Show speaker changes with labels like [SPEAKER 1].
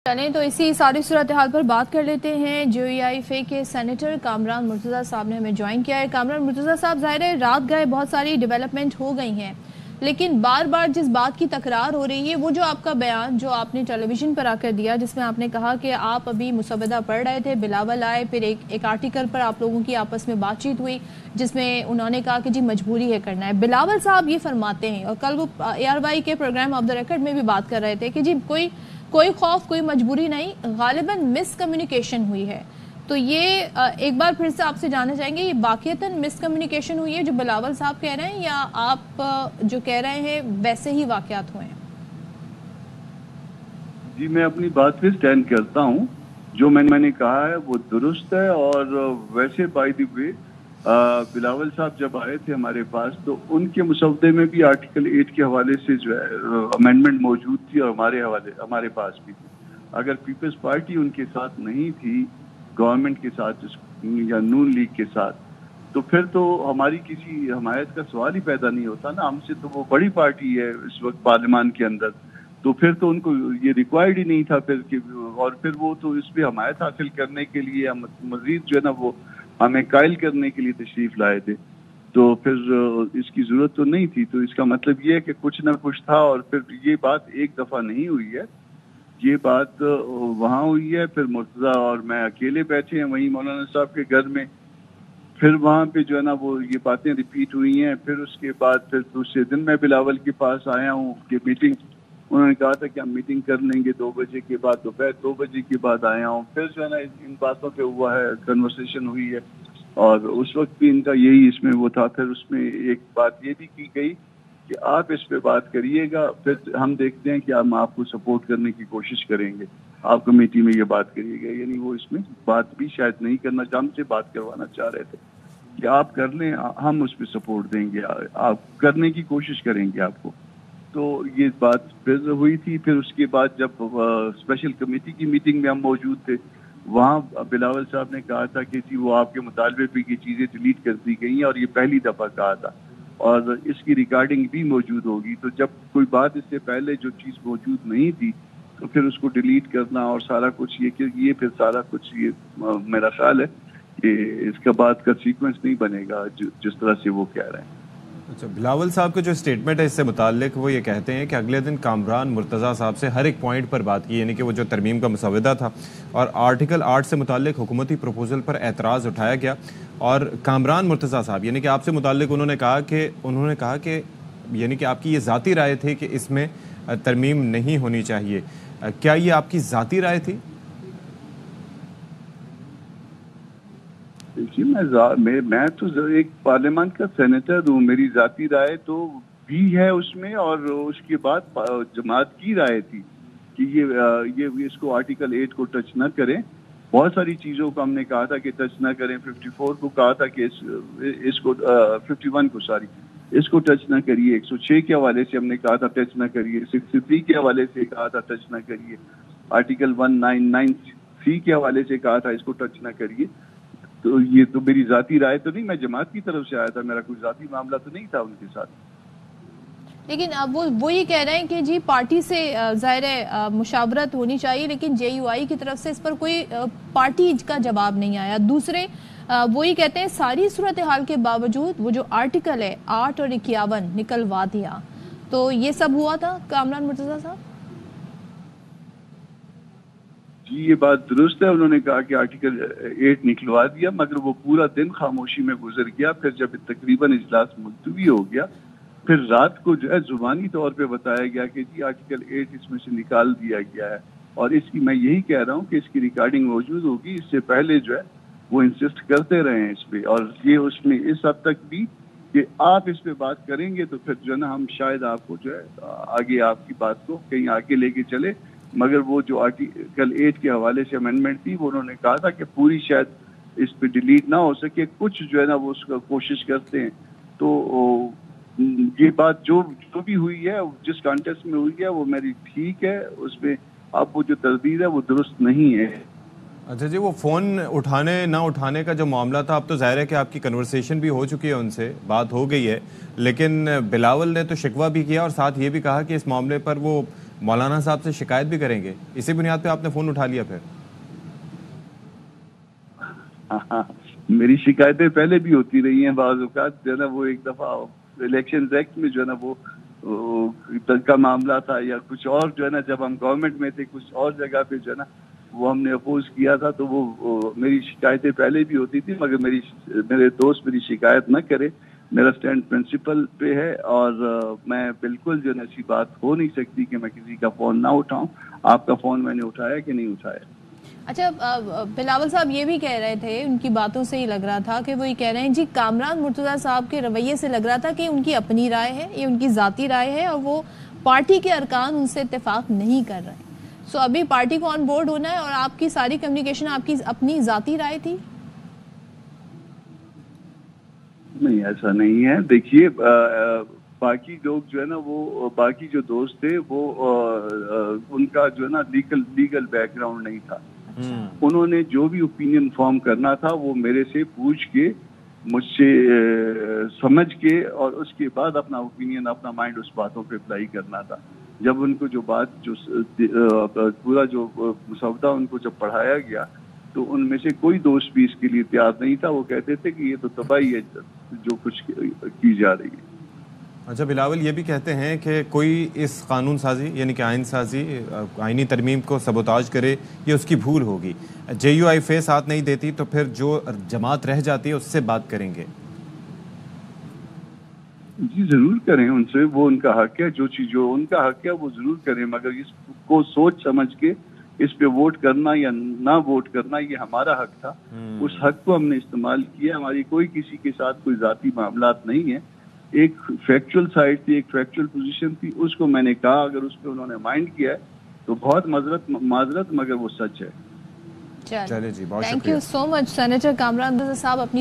[SPEAKER 1] चलें तो इसी सारी सूरत हाल पर बात कर लेते हैं। JUIF के सेनेटर कामरान मुर्तज़ा साहब ने हमें ज्वाइन किया है। कामरान मुर्तज़ा साहब, ज़ाहिर है रात गए बहुत सारी डेवलपमेंट हो गई हैं, लेकिन बार बार जिस बात की तकरार हो रही है वो जो आपका बयान जो आपने टेलीविज़न पर आकर दिया, जिसमें आपने कहा कि आप अभी मुसवदा पढ़ रहे थे, बिलावल आए, फिर एक आर्टिकल पर आप लोगों की आपस में बातचीत हुई जिसमें उन्होंने कहा कि जी मजबूरी है करना है। बिलावल साहब ये फरमाते हैं, और कल वो ARY के प्रोग्राम ऑफ द रिकॉर्ड में भी बात कर रहे थे कि जी कोई खौफ, कोई मजबूरी नहीं, गालिबन मिस कम्युनिकेशन हुई है। तो ये एक बार फिर से आपसे जानना चाहेंगे, ये वाकईतन मिस कम्युनिकेशन हुई है जो बिलावल साहब कह रहे हैं, या आप जो कह रहे हैं वैसे ही वाकयात हुए हैं?
[SPEAKER 2] जी, मैं अपनी बात पे स्टैंड करता हूँ। जो मैंने कहा है वो दुरुस्त है। और वैसे बाय द वे बिलावल साहब जब आए थे हमारे पास तो उनके मुसवदे में भी आर्टिकल 8 के हवाले से जो है अमेंडमेंट मौजूद थी, और हमारे पास भी थी। अगर पीपल्स पार्टी उनके साथ नहीं थी, गवर्नमेंट के साथ या नून लीग के साथ, तो फिर तो हमारी किसी हमायत का सवाल ही पैदा नहीं होता ना। हमसे तो वो बड़ी पार्टी है इस वक्त पार्लियामान के अंदर, तो फिर तो उनको ये रिक्वायर्ड ही नहीं था फिर कि, और फिर वो तो इस पे हमायत हासिल करने के लिए मजीद जो है ना वो हमें कायल करने के लिए तशरीफ लाए थे। तो फिर इसकी जरूरत तो नहीं थी। तो इसका मतलब ये है कि कुछ ना कुछ था, और फिर ये बात एक दफा नहीं हुई है, ये बात वहाँ हुई है। फिर मुर्तजा और मैं अकेले बैठे हैं वहीं मौलाना साहब के घर में, फिर वहाँ पे जो है ना वो ये बातें रिपीट हुई हैं। फिर उसके बाद फिर दूसरे दिन मैं बिलावल के पास आया हूँ कि मीटिंग, उन्होंने कहा था कि हम मीटिंग कर लेंगे 2 बजे के बाद, दोपहर 2 बजे के बाद आया हूँ। फिर जो है ना इन बातों पे हुआ है, कन्वर्सेशन हुई है, और उस वक्त भी इनका यही इसमें वो था। फिर उसमें एक बात ये भी की गई कि आप इस पे बात करिएगा, फिर हम देखते हैं कि हम आपको सपोर्ट करने की कोशिश करेंगे, आप कमेटी में ये बात करिएगा। यानी वो इसमें बात भी शायद नहीं करना, हमसे बात करवाना चाह रहे थे कि आप कर लें, हम उस पर सपोर्ट देंगे, आप करने की कोशिश करेंगे आपको। तो ये बात फिर हुई थी। फिर उसके बाद जब स्पेशल कमेटी की मीटिंग में हम मौजूद थे, वहाँ बिलावल साहब ने कहा था कि जी वो आपके मुतालबे पे ये चीज़ें डिलीट कर दी गई हैं, और ये पहली दफ़ा कहा था, और इसकी रिकॉर्डिंग भी मौजूद होगी। तो जब कोई बात इससे पहले जो चीज़ मौजूद नहीं थी तो फिर उसको डिलीट करना और सारा कुछ ये फिर सारा कुछ ये मेरा ख्याल है कि इसका बात का सीक्वेंस नहीं बनेगा जिस तरह से वो कह रहे हैं।
[SPEAKER 3] अच्छा, बिलावल साहब का जो स्टेटमेंट है इससे मुताल्लिक वो ये कहते हैं कि अगले दिन कामरान मुर्तज़ा साहब से हर एक पॉइंट पर बात की, यानी कि वो जो तरमीम का मुसवदा था और आर्टिकल 8 से मुताल्लिक हुकूमती प्रपोजल पर एतराज़ उठाया गया, और कामरान मुर्तज़ा साहब यानी कि आपसे मुताल्लिक उन्होंने कहा कि यानी कि आपकी ये ज़ाती राय थी कि इसमें तरमीम नहीं होनी चाहिए। क्या ये आपकी ज़ाती राय थी?
[SPEAKER 2] देखिए, मैं तो एक पार्लियामेंट का सेनेटर हूँ, मेरी जाती राय तो भी है उसमें, और उसके बाद जमात की राय थी कि ये इसको आर्टिकल 8 को टच न करें। बहुत सारी चीज़ों को हमने कहा था कि टच न करें। 54 को कहा था कि इसको 51 को इसको टच न करिए। 106 के हवाले से हमने कहा था टच न करिए। 63 के हवाले से कहा था टच न करिए। आर्टिकल 199C के हवाले से कहा था इसको टच न करिए। तो ये तो मेरी जाती राय तो नहीं, मैं जमात की तरफ से आया था, मेरा कोई जाती मामला तो नहीं था उनके साथ।
[SPEAKER 1] लेकिन अब वो ये कह रहे हैं कि जी पार्टी से ज़ाहिर है मुशावरत होनी चाहिए, लेकिन JUI की तरफ से इस पर कोई पार्टी का जवाब नहीं आया। दूसरे वो ये कहते हैं सारी सूरत हाल के बावजूद वो जो आर्टिकल है 8 और 51 निकलवा दिया। तो ये सब हुआ था कामरान मुर्तज़ा साहब?
[SPEAKER 2] जी, ये बात दुरुस्त है। उन्होंने कहा कि आर्टिकल 8 निकलवा दिया, मगर वो पूरा दिन खामोशी में गुजर गया। फिर जब तकरीबन इजलास मुलतवी हो गया, फिर रात को जो है जुबानी तौर पे बताया गया कि जी आर्टिकल 8 इसमें से निकाल दिया गया है, और इसकी मैं यही कह रहा हूँ कि इसकी रिकॉर्डिंग मौजूद होगी। इससे पहले जो है वो इंसिस्ट करते रहे हैं इस पे, और ये उसमें इस हद तक भी कि आप इस पे बात करेंगे तो फिर जो है ना हम शायद आपको जो है आगे आपकी बात को कहीं आगे लेके चले। मगर वो जो आर्टिकल 8 के हवाले से अमेंडमेंट थी वो उन्होंने कहा था कि पूरी शायद इस पे डिलीट ना हो सके, कुछ जो है ना वो उसका कोशिश करते हैं। तो ये बात जो भी हुई है, जिस कॉन्टेक्स्ट में हुई है वो मेरी ठीक है, उसमें अब वो जो तस्दीर है वो दुरुस्त नहीं है।
[SPEAKER 3] अच्छा जी, वो फ़ोन उठाने ना उठाने का जो मामला था, अब तो ज़ाहिर है कि आपकी कन्वर्सेशन भी हो चुकी है, उनसे बात हो गई है, लेकिन बिलावल ने तो शिकवा भी किया और साथ ये भी कहा कि इस मामले पर वो मौलाना साहब से शिकायत भी करेंगे? इसी बुनियाद पे आपने फ़ोन उठा लिया फिर?
[SPEAKER 2] हाँ, मेरी शिकायतें पहले भी होती रही हैं। बाज़ औक़ात जो है ना वो एक दफ़ा इलेक्शन एक्ट में जो है ना वो तक का मामला था या कुछ और जो है ना, जब हम गवर्नमेंट में थे कुछ और जगह पे जो है ना वो हमने अपोज किया था, तो वो मेरी शिकायतें पहले भी होती थी, मगर मेरे दोस्त मेरी शिकायत न करे। मेरा स्टैंड प्रिंसिपल पे है और मैं बिल्कुल जो है ऐसी बात हो नहीं सकती कि मैं किसी का फ़ोन ना उठाऊं। आपका फ़ोन मैंने उठाया कि नहीं उठाया?
[SPEAKER 1] अच्छा, बिलावल साहब ये भी कह रहे थे, उनकी बातों से ही लग रहा था कि वो ये कह रहे हैं जी, कामरान मुर्तज़ा साहब के रवैये से लग रहा था कि उनकी अपनी राय है, ये उनकी ज़ाती राय है और वो पार्टी के अरकान उनसे इत्तेफाक नहीं कर रहे। सो अभी पार्टी को ऑन बोर्ड होना है और आपकी सारी कम्युनिकेशन आपकी अपनी ज़ाती राय थी?
[SPEAKER 2] नहीं, ऐसा नहीं है। देखिए, बाकी लोग जो है ना वो बाकी जो दोस्त थे वो उनका जो है ना लीगल बैकग्राउंड नहीं था। उन्होंने जो भी ओपिनियन फॉर्म करना था वो मेरे से पूछ के, मुझसे समझ के और उसके बाद अपना ओपिनियन, अपना माइंड उस बातों पे अप्लाई करना था। जब उनको जो बात जो पूरा जो मसौदा उनको जब पढ़ाया गया तो उनमें से कोई दोस्त भी इसके लिए तैयार नहीं था। वो कहते थे कि ये तो तबाही है जो कुछ की जा रही है।
[SPEAKER 3] अच्छा, बिलावल ये भी कहते हैं कि कोई इस कानून साजी यानी कि आइन साजी, आइनी तरमीम को सबोताज करे, ये उसकी भूल होगी। JUIF साथ नहीं देती तो फिर जो जमात रह जाती है उससे बात करेंगे।
[SPEAKER 2] जी जरूर करें उनसे, वो उनका हक है। जो उनका हक है वो जरूर करें, मगर इसको सोच समझ के इस पे वोट करना या ना वोट करना ये हमारा हक था। उस हक को हमने इस्तेमाल किया। हमारी कोई किसी के साथ कोई जाती मामलात नहीं है। एक फैक्चुअल साइड थी, एक फैक्चुअल पोजीशन थी, उसको मैंने कहा। अगर उस पर उन्होंने माइंड किया है तो बहुत माजरत, मगर वो सच है।
[SPEAKER 1] चलिए
[SPEAKER 3] जी, बहुत
[SPEAKER 1] thank you so much. Senator Kamran Murtaza साहब अपनी